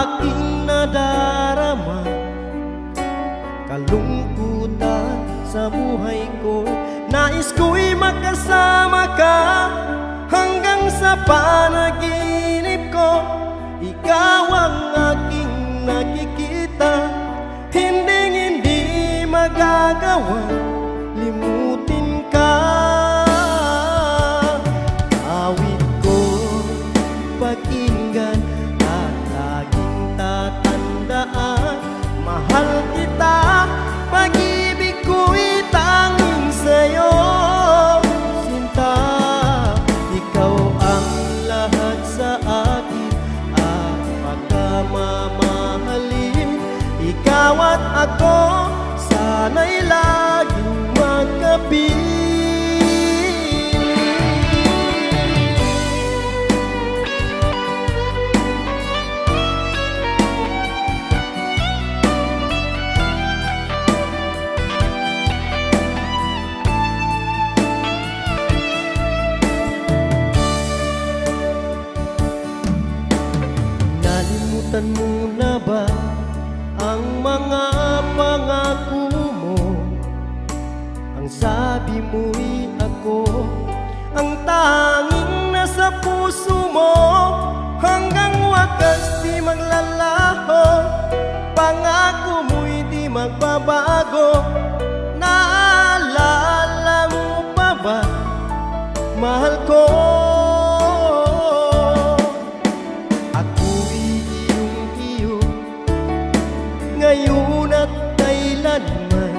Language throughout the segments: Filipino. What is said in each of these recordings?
aking nadarama, kalungkutan sa buhay ko. Nais ko'y makasama ka hanggang sa panaginip ko. Ikaw ang aking nakikita, hindi magagawa limutin ka. Awit ko pakinggan at laging tatandaan, mahal kita, pag-ibig ko'y tanging sa'yo. Sinta, ikaw ang lahat sa akin at pagkamamahalin. Ikaw at ako, sana'y laging magkapiling. Nalimutan mo na ba ang mga pangako mo? Ang sabi mo'y ako ang tanging nasa puso mo, hanggang wakas di maglalaho. Pangako mo'y di magbabago. Naalala mo pa ba, mahal ko? Ngayon at kailanman,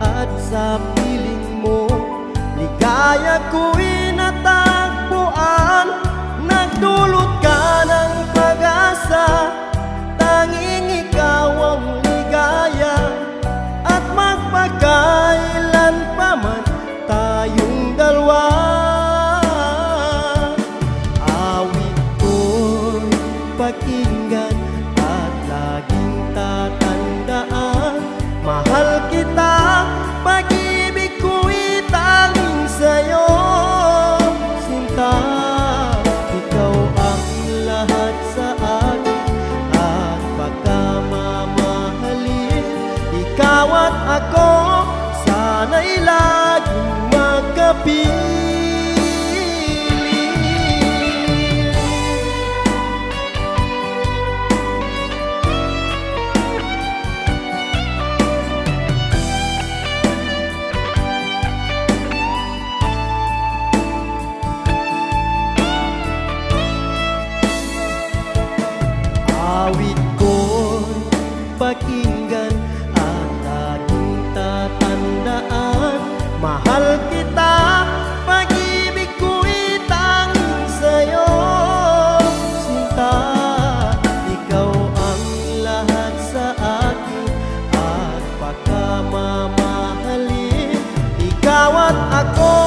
at sa piling mo, ligaya ko'y natagpuan. Nagdulot ka ng pag-asa, tanging ikaw ang ligaya. At magpakailan pa man tayong dalawa. Awit ko'y pakinggan at laging tatandaan, mahal kita, pag-ibig ko'y tanging sa'yo. Sinta, ikaw ang lahat sa akin at pagkamamahalin. Ikaw at ako, sana'y laging magkapiling. Awit ko'y pakinggan at laging tatandaan, mahal kita, pag-ibig ko'y tanging sa'yo. Sinta, ikaw ang lahat sa akin at pagkamamahalin. Ikaw at ako,